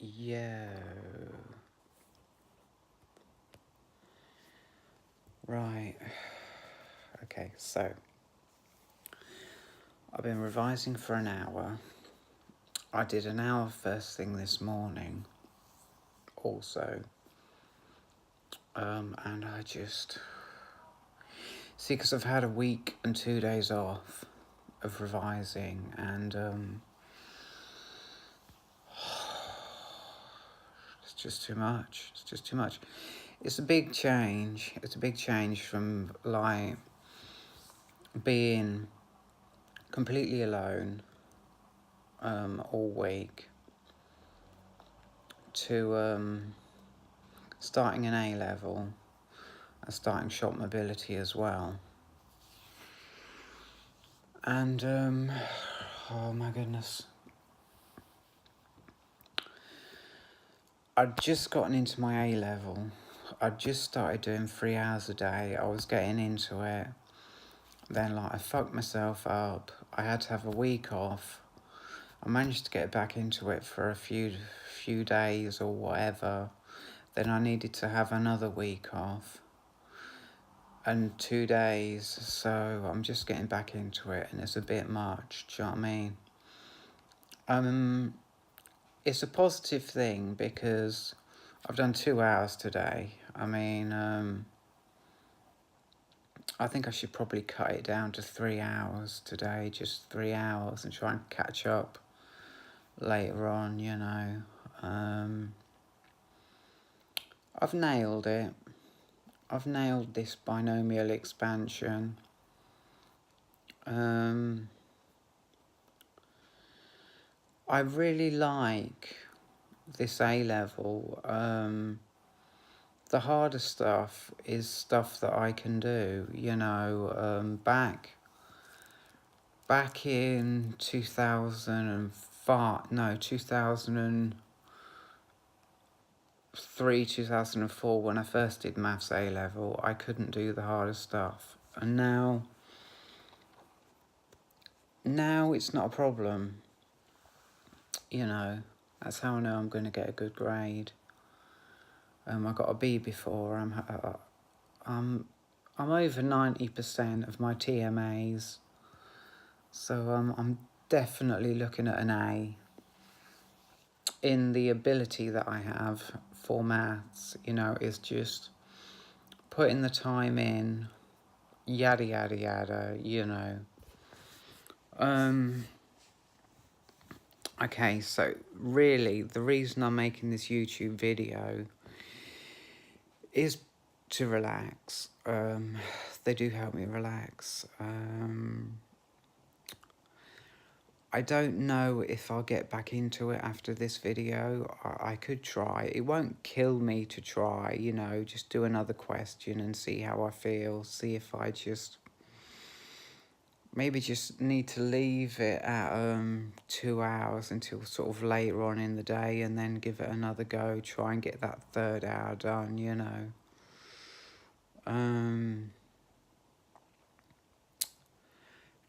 Yo. Right. Okay, so I've been revising for an hour. I did an hour first thing this morning also. And I just... See, because I've had a week and 2 days off of revising, and it's just too much. It's just too much. It's a big change. It's a big change from, like, being completely alone all week to starting an A level and starting shop mobility as well. And oh my goodness, I'd just gotten into my A level. I'd just started doing 3 hours a day. I was getting into it. Then, like, I fucked myself up. I had to have a week off. I managed to get back into it for a few days or whatever. Then I needed to have another week off and 2 days, so I'm just getting back into it, and it's a bit much. Do you know what I mean? It's a positive thing because I've done 2 hours today. I mean, I think I should probably cut it down to 3 hours today, just 3 hours, and try and catch up later on. I've nailed it. I've nailed this binomial expansion. I really like this A level. The harder stuff is stuff that I can do. Back in 2003, 2004, when I first did Maths A level, I couldn't do the harder stuff, and now it's not a problem. That's how I know I'm going to get a good grade. I got a B before. I'm over 90% of my TMAs, so I'm definitely looking at an A in the ability that I have for maths. Is just putting the time in, yada yada yada. Okay, so really the reason I'm making this YouTube video is to relax. They do help me relax. I don't know if I'll get back into it after this video. I could try. It won't kill me to try, just do another question and see how I feel. See if I maybe just need to leave it at 2 hours until sort of later on in the day, and then give it another go. Try and get that 3rd hour done,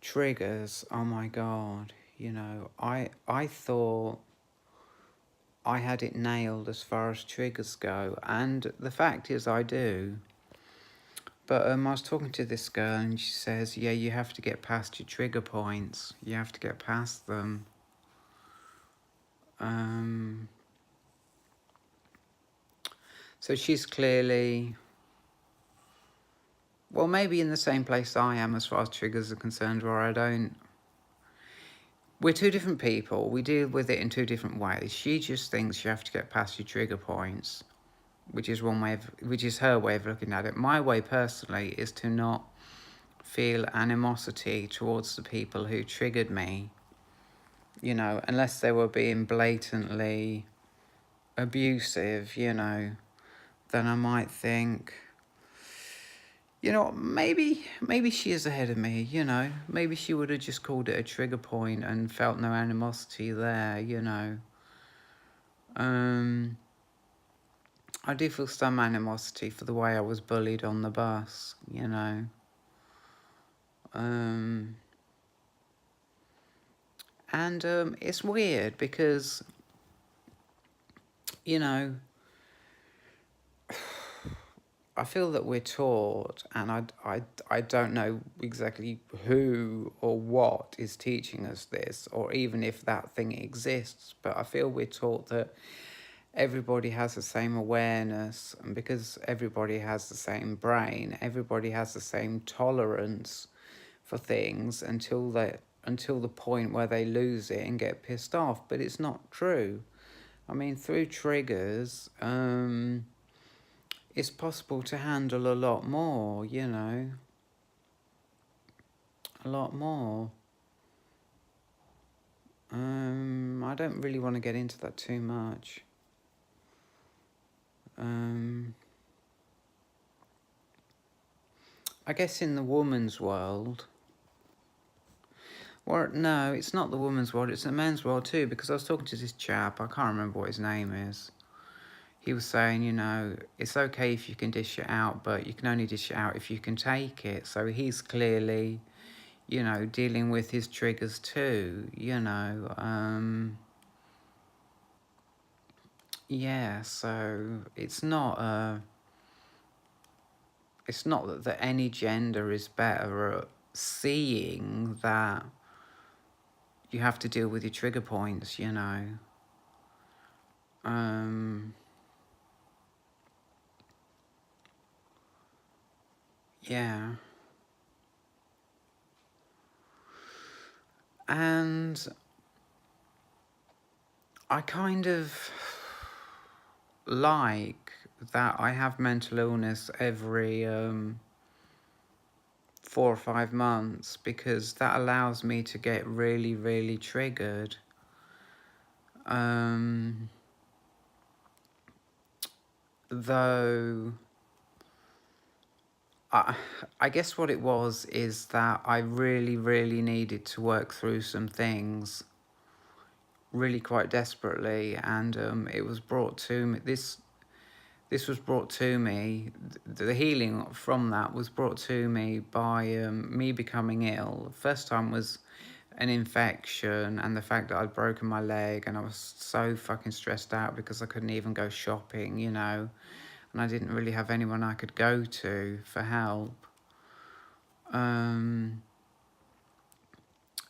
Triggers, oh my god, I thought I had it nailed as far as triggers go, and the fact is I do. But I was talking to this girl, and she says, yeah, you have to get past your trigger points. You have to get past them. So she's clearly, well, maybe in the same place I am as far as triggers are concerned, where I don't... We're two different people. We deal with it in 2 different ways. She just thinks you have to get past your trigger points, which is her way of looking at it. My way, personally, is to not feel animosity towards the people who triggered me, unless they were being blatantly abusive, then I might think, maybe she is ahead of me, maybe she would have just called it a trigger point and felt no animosity there, I do feel some animosity for the way I was bullied on the bus, and it's weird because you know, I feel that we're taught, and I don't know exactly who or what is teaching us this, or even if that thing exists, but I feel we're taught that everybody has the same awareness, and because everybody has the same brain, everybody has the same tolerance for things until the point where they lose it and get pissed off. But it's not true. I mean, through triggers, it's possible to handle a lot more, you know, a lot more. I don't really want to get into that too much. I guess in the woman's world, or no, it's not the woman's world, it's the men's world too, because I was talking to this chap, I can't remember what his name is. He was saying, you know, it's okay if you can dish it out, but you can only dish it out if you can take it. So he's clearly, you know, dealing with his triggers too, you know. Yeah, so it's not that any gender is better at seeing that you have to deal with your trigger points, you know. Yeah. And I kind of like that I have mental illness every 4 or 5 months, because that allows me to get really, really triggered. Though I guess what it was is that I really, really needed to work through some things really quite desperately, and it was brought to me. This was brought to me. The healing from that was brought to me by me becoming ill. The first time was an infection, and the fact that I'd broken my leg, and I was so fucking stressed out because I couldn't even go shopping, you know, and I didn't really have anyone I could go to for help.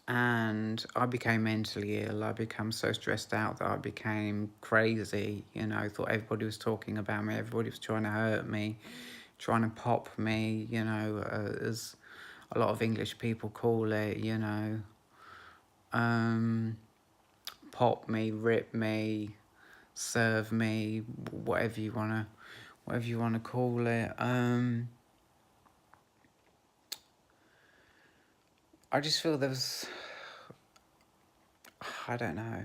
And I became mentally ill. I became so stressed out that I became crazy. You know, I thought everybody was talking about me. Everybody was trying to hurt me, trying to pop me, you know, as a lot of English people call it, you know. Pop me, rip me, serve me, whatever you wanna call it. I just feel there was, I don't know.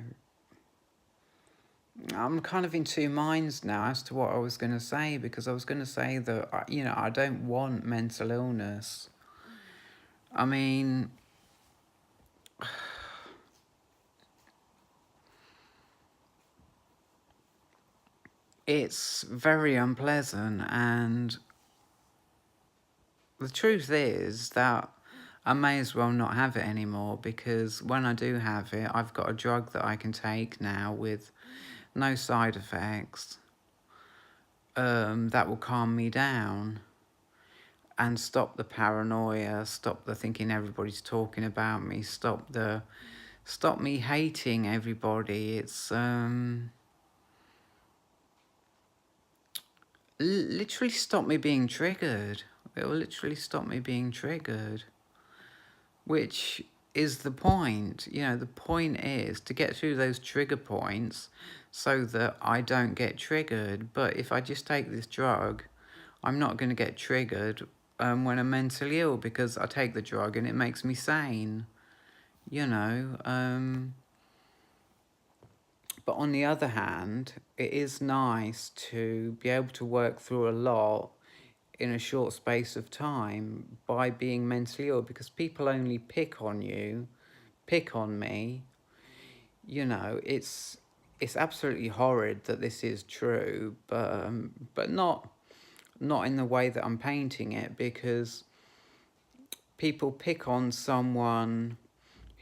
I'm kind of in two minds now as to what I was going to say, because I was going to say that, you know, I don't want mental illness. I mean, it's very unpleasant, and the truth is that I may as well not have it anymore, because when I do have it, I've got a drug that I can take now with no side effects, that will calm me down and stop the paranoia, stop the thinking everybody's talking about me, stop me hating everybody. It's literally stop me being triggered. It will literally stop me being triggered, which is the point. You know, the point is to get through those trigger points so that I don't get triggered. But if I just take this drug, I'm not going to get triggered when I'm mentally ill, because I take the drug and it makes me sane, you know. But on the other hand, it is nice to be able to work through a lot in a short space of time by being mentally ill, because people only pick on you, pick on me. You know, it's absolutely horrid that this is true, but not in the way that I'm painting it, because people pick on someone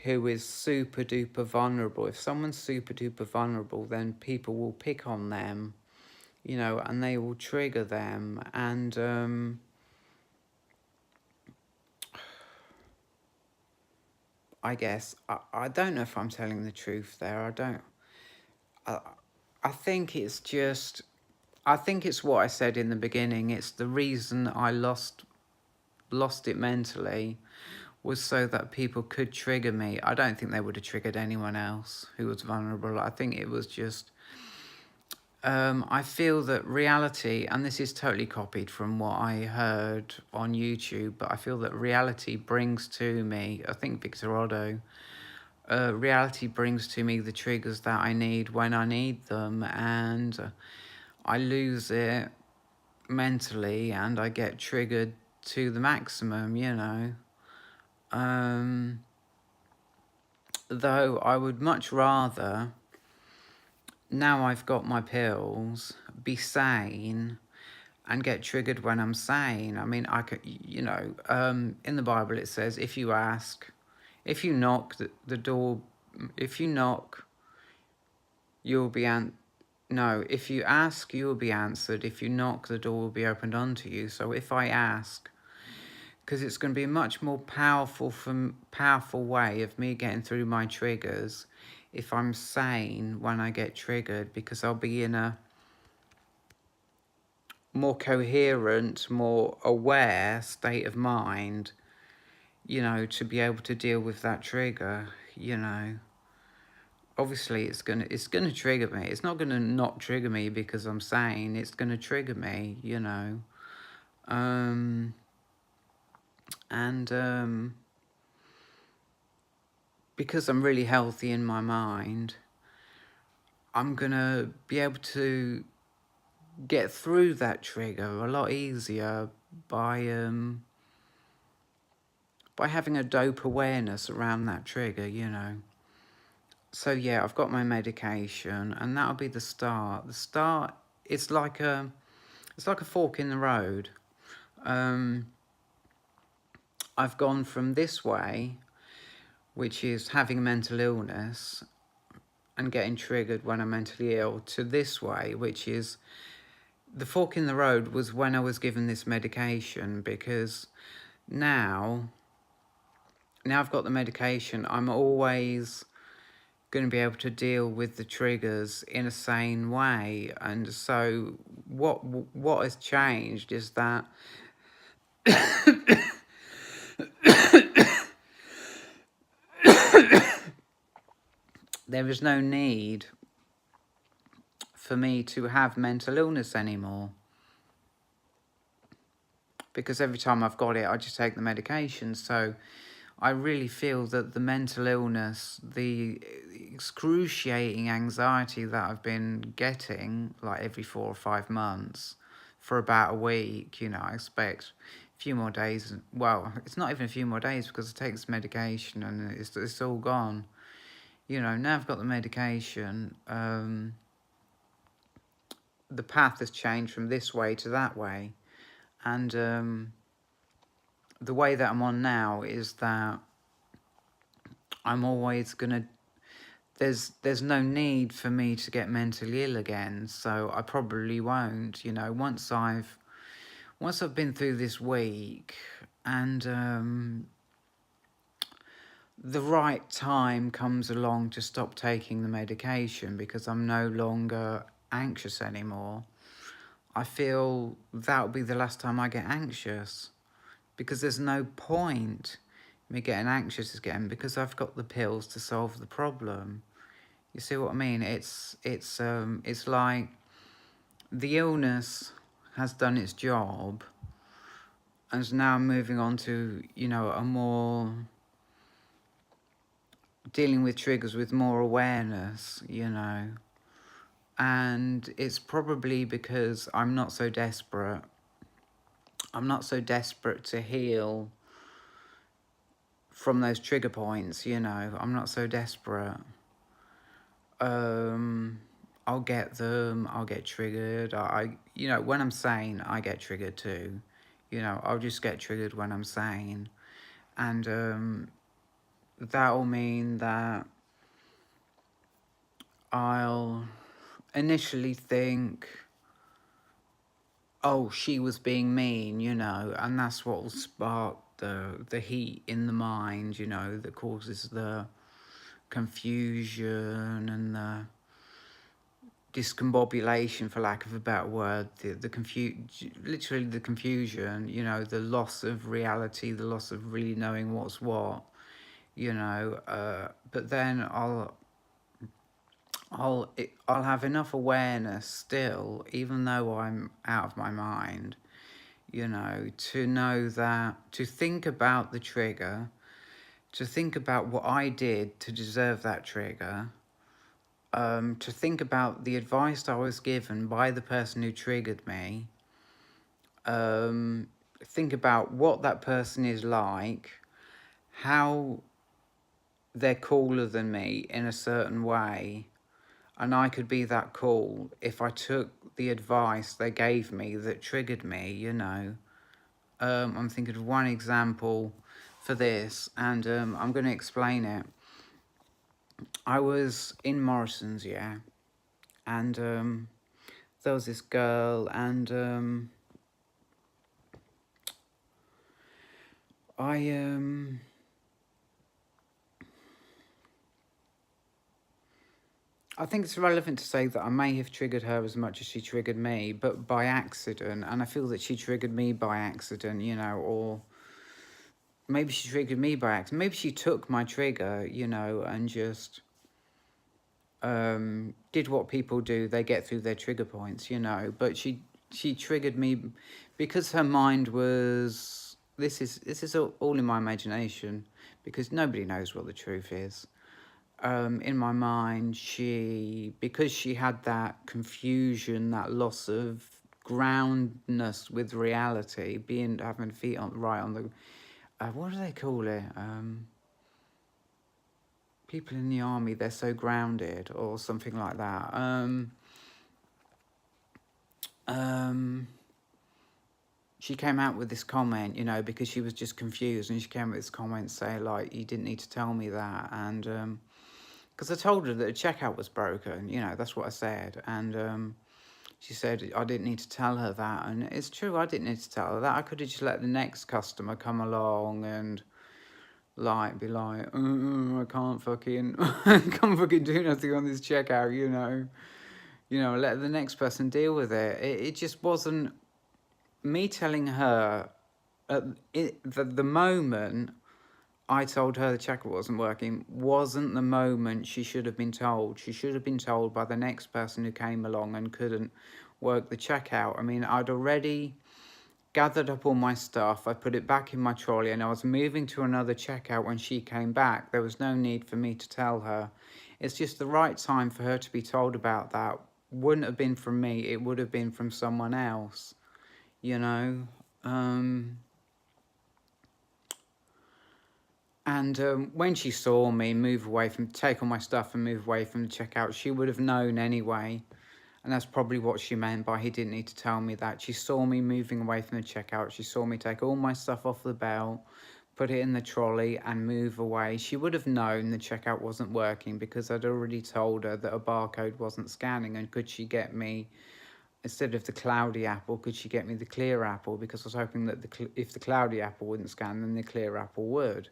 who is super duper vulnerable. If someone's super duper vulnerable, then people will pick on them, you know, and they will trigger them. And I guess, I don't know if I'm telling the truth there. I think it's just, I think it's what I said in the beginning. It's the reason I lost it mentally was so that people could trigger me. I don't think they would have triggered anyone else who was vulnerable. I think it was just, I feel that reality, and this is totally copied from what I heard on YouTube, but I feel that reality brings to me, I think Victor Otto, reality brings to me the triggers that I need when I need them, and I lose it mentally and I get triggered to the maximum, you know. Though I would much rather, now I've got my pills, be sane and get triggered when I'm sane. I mean, I could, you know, in the Bible it says, if you ask, if you knock, the door, if you knock, you'll be no, if you ask, you will be answered. If you knock, the door will be opened unto you. So if I ask, because it's going to be a much more powerful way of me getting through my triggers if I'm sane when I get triggered, because I'll be in a more coherent, more aware state of mind, you know, to be able to deal with that trigger, you know. Obviously it's gonna trigger me. It's not gonna not trigger me because I'm sane. It's gonna trigger me, you know. And because I'm really healthy in my mind, I'm gonna be able to get through that trigger a lot easier by having a dope awareness around that trigger, you know. So yeah, I've got my medication, and that'll be the start. The start, it's like a fork in the road. I've gone from this way, which is having a mental illness and getting triggered when I'm mentally ill, to this way, which is the fork in the road was when I was given this medication, because now I've got the medication, I'm always going to be able to deal with the triggers in a sane way. And so what has changed is that there is no need for me to have mental illness anymore, because every time I've got it, I just take the medication. So I really feel that the mental illness, the excruciating anxiety that I've been getting, like every 4 or 5 months, for about a week, you know, I expect a few more days. Well, it's not even a few more days, because I take this medication and it's all gone. You know, now I've got the medication, the path has changed from this way to that way. And the way that I'm on now is that I'm always gonna, there's no need for me to get mentally ill again, so I probably won't, you know, once I've been through this week, and the right time comes along to stop taking the medication, because I'm no longer anxious anymore. I feel that'll be the last time I get anxious, because there's no point me getting anxious again, because I've got the pills to solve the problem. You see what I mean? It's like the illness has done its job, and now I'm moving on to, you know, a more dealing with triggers with more awareness, you know. And it's probably because I'm not so desperate. I'm not so desperate to heal from those trigger points, you know. I'm not so desperate. I'll get them, I'll get triggered. You know, when I'm sane, I get triggered too. You know, I'll just get triggered when I'm sane. And that'll mean that I'll initially think, oh, she was being mean, you know, and that's what will spark the heat in the mind, you know, that causes the confusion and the discombobulation, for lack of a better word, literally the confusion, you know, the loss of reality, the loss of really knowing what's what, you know. But then I'll have enough awareness still, even though I'm out of my mind, you know, to know that, to think about the trigger, to think about what I did to deserve that trigger, to think about the advice I was given by the person who triggered me, think about what that person is like, how they're cooler than me in a certain way, and I could be that cool if I took the advice they gave me that triggered me, you know. I'm thinking of one example for this, and I'm going to explain it. I was in Morrison's, yeah, and there was this girl, and I think it's relevant to say that I may have triggered her as much as she triggered me, but by accident, and I feel that she triggered me by accident, you know, or maybe she triggered me by accident. Maybe she took my trigger, you know, and just did what people do. They get through their trigger points, you know, but she triggered me because her mind was, this is all in my imagination, because nobody knows what the truth is. In my mind, because she had that confusion, that loss of groundness with reality, having feet right on the, what do they call it? People in the army, they're so grounded, or something like that. She came out with this comment, you know, because she was just confused, and she came with this comment saying, like, you didn't need to tell me that, and because I told her that the checkout was broken, you know, that's what I said, and she said I didn't need to tell her that, and it's true, I didn't need to tell her that. I could have just let the next customer come along and like be like, I can't fucking can't fucking do nothing on this checkout, you know, let the next person deal with it. It just wasn't me telling her at the moment I told her the checkout wasn't working, wasn't the moment she should have been told. She should have been told by the next person who came along and couldn't work the checkout. I mean, I'd already gathered up all my stuff, I put it back in my trolley, and I was moving to another checkout when she came back. There was no need for me to tell her. It's just the right time for her to be told about that. Wouldn't have been from me, it would have been from someone else, you know. And when she saw me take all my stuff and move away from the checkout, she would have known anyway. And that's probably what she meant by he didn't need to tell me that. She saw me moving away from the checkout. She saw me take all my stuff off the belt, put it in the trolley and move away. She would have known the checkout wasn't working because I'd already told her that a barcode wasn't scanning, and could she get me, instead of the cloudy apple, could she get me the clear apple, because I was hoping that if the cloudy apple wouldn't scan, then the clear apple would.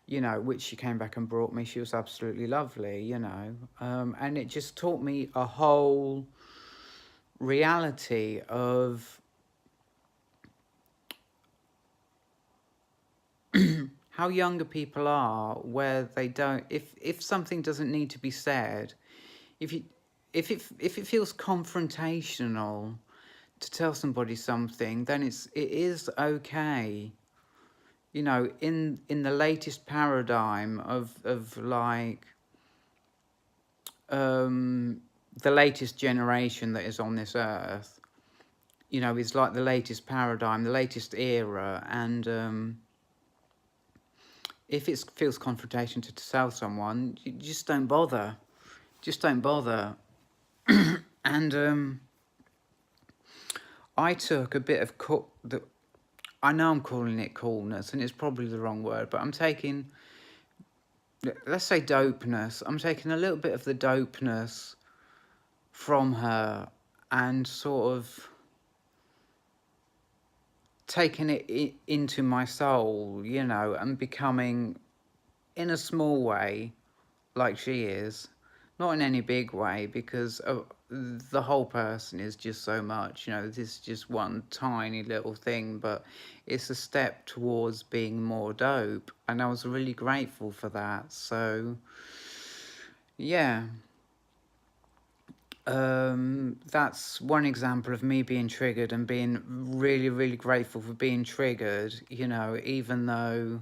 You know, which she came back and brought me. She was absolutely lovely, you know. And it just taught me a whole reality of how younger people are, where they don't, if something doesn't need to be said, if it feels confrontational to tell somebody something, then it is okay. You know, in the latest paradigm of like the latest generation that is on this earth, you know, is like the latest paradigm, the latest era, and if it feels confrontation to tell someone, you just don't bother. Just don't bother. And I took a bit of I know I'm calling it coolness, and it's probably the wrong word, but I'm taking let's say dopeness. I'm taking a little bit of the dopeness from her and sort of taking it into my soul, you know, and becoming, in a small way, like she is. Not in any big way, because the whole person is just so much, you know, this is just one tiny little thing, but it's a step towards being more dope. And I was really grateful for that. So, yeah. That's one example of me being triggered and being really, really grateful for being triggered, you know, even though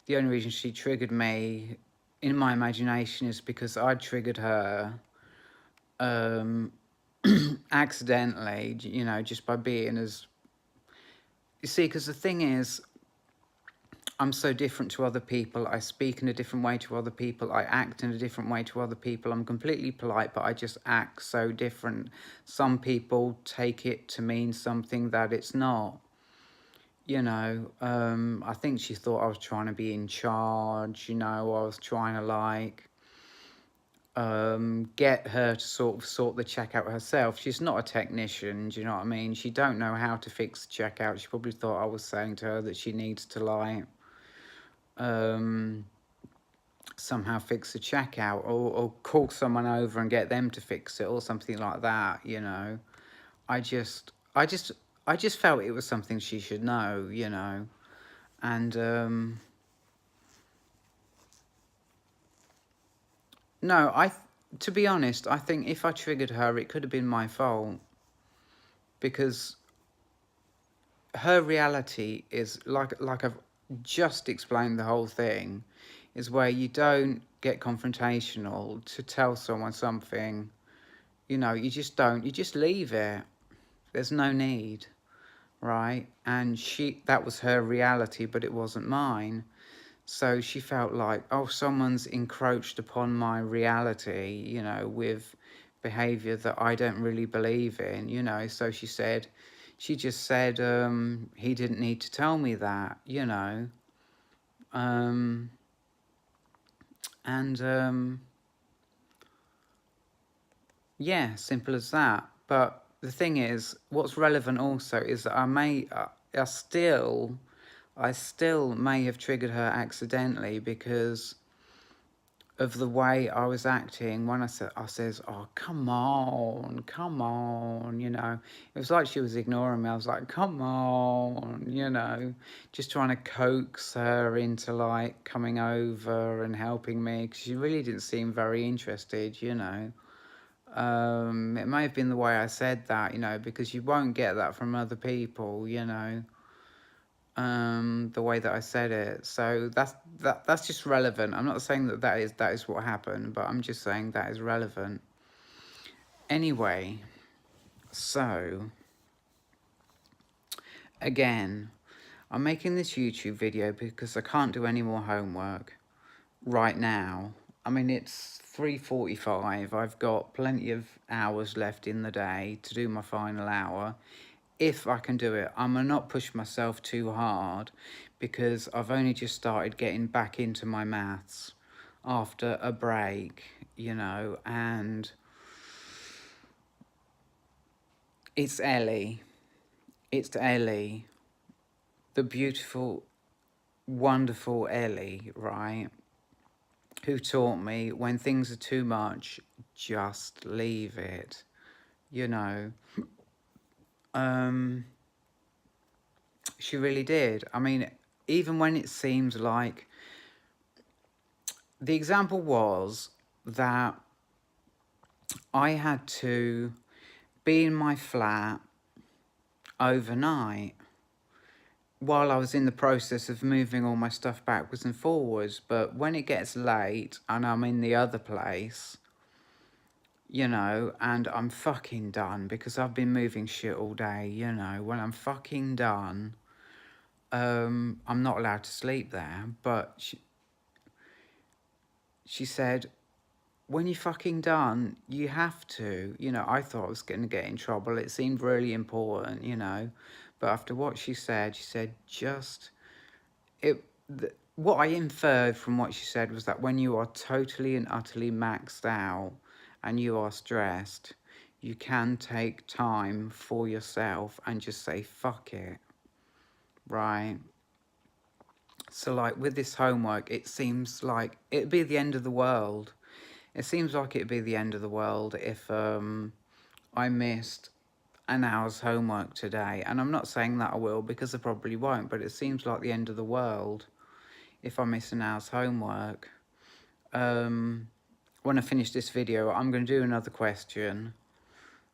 the only reason she triggered me in my imagination is because I triggered her um, accidentally, you know, just by being as... You see, because the thing is, I'm so different to other people. I speak in a different way to other people. I act in a different way to other people. I'm completely polite, but I just act so different. Some people take it to mean something that it's not. You know, I think she thought I was trying to be in charge, you know, I was trying to like get her to sort the checkout herself. She's not a technician, do you know what I mean? She don't know how to fix the checkout. She probably thought I was saying to her that she needs to like somehow fix the checkout, or call someone over and get them to fix it or something like that, you know. I just I just I just felt it was something she should know, you know. And no, to be honest, I think if I triggered her, it could have been my fault, because her reality is like I've just explained the whole thing, is where you don't get confrontational to tell someone something. You know, you just don't. You just leave it. There's no need, right? And that was her reality, but it wasn't mine. So she felt like, oh, someone's encroached upon my reality, you know, with behaviour that I don't really believe in, you know. So she just said, he didn't need to tell me that, you know. Um, and yeah, simple as that. But the thing is, what's relevant also is that I still may have triggered her accidentally because of the way I was acting when I says, oh, come on, you know. It was like she was ignoring me. I was like, come on, you know, just trying to coax her into like coming over and helping me, because she really didn't seem very interested, you know. It may have been the way I said that, you know, because you won't get that from other people, you know, the way that I said it. So that's just relevant. I'm not saying that is what happened, but I'm just saying that is relevant. Anyway, so again, I'm making this YouTube video because I can't do any more homework right now. I mean, it's 3:45. I've got plenty of hours left in the day to do my final hour. If I can do it, I'm gonna not push myself too hard, because I've only just started getting back into my maths after a break, you know, and it's Ellie. It's Ellie, the beautiful, wonderful Ellie, right? Who taught me, when things are too much, just leave it, you know. She really did. I mean, even when it seems like... The example was that I had to be in my flat overnight while I was in the process of moving all my stuff backwards and forwards. But when it gets late and I'm in the other place, you know, and I'm fucking done because I've been moving shit all day, you know, when I'm fucking done, I'm not allowed to sleep there. But she said, when you're fucking done, you have to. You know, I thought I was going to get in trouble. It seemed really important, you know. But after what she said, just... it. what I inferred from what she said was that when you are totally and utterly maxed out and you are stressed, you can take time for yourself and just say, fuck it, right? So like with this homework, it seems like it'd be the end of the world. It seems like it'd be the end of the world if I missed an hour's homework today. And I'm not saying that I will, because I probably won't, but it seems like the end of the world if I miss an hour's homework. When I finish this video, I'm going to do another question,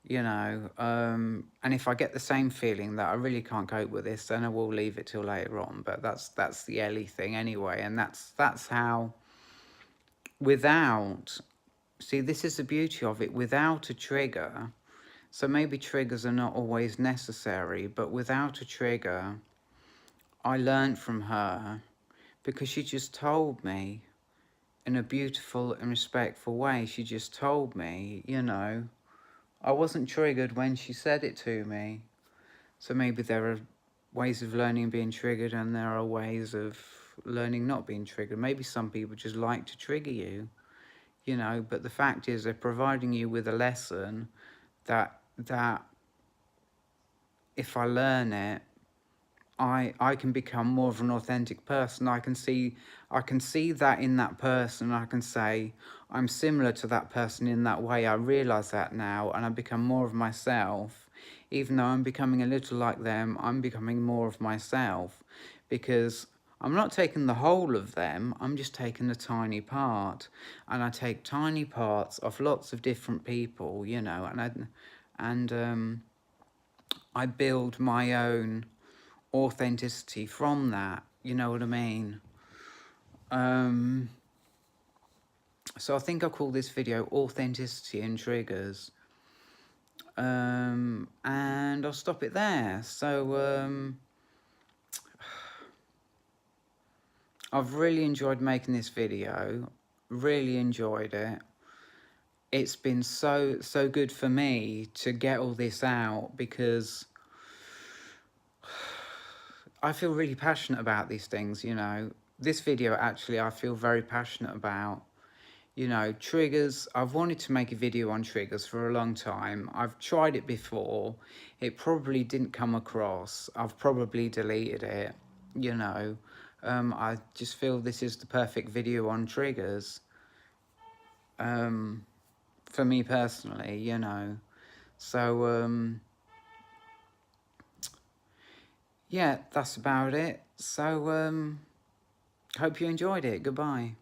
you know, and if I get the same feeling that I really can't cope with this, then I will leave it till later on. But that's the Ellie thing anyway, and that's how, without, see, this is the beauty of it, without a trigger. So maybe triggers are not always necessary, but without a trigger, I learned from her, because she just told me in a beautiful and respectful way. She just told me, you know, I wasn't triggered when she said it to me. So maybe there are ways of learning being triggered, and there are ways of learning not being triggered. Maybe some people just like to trigger you, you know, but the fact is they're providing you with a lesson that if I learn it, I can become more of an authentic person. I can see that in that person. I can say, I'm similar to that person in that way. I realise that now, and I become more of myself. Even though I'm becoming a little like them, I'm becoming more of myself, because I'm not taking the whole of them, I'm just taking a tiny part. And I take tiny parts of lots of different people, you know, and I build my own authenticity from that, you know what I mean? So I think I'll call this video Authenticity and Triggers, and I'll stop it there. So I've really enjoyed making this video, really enjoyed it. It's been so good for me to get all this out, because I feel really passionate about these things, you know. This video, actually, I feel very passionate about. You know, triggers, I've wanted to make a video on triggers for a long time. I've tried it before. It probably didn't come across. I've probably deleted it, you know. I just feel this is the perfect video on triggers. For me personally, you know. So, yeah, that's about it. So, hope you enjoyed it. Goodbye.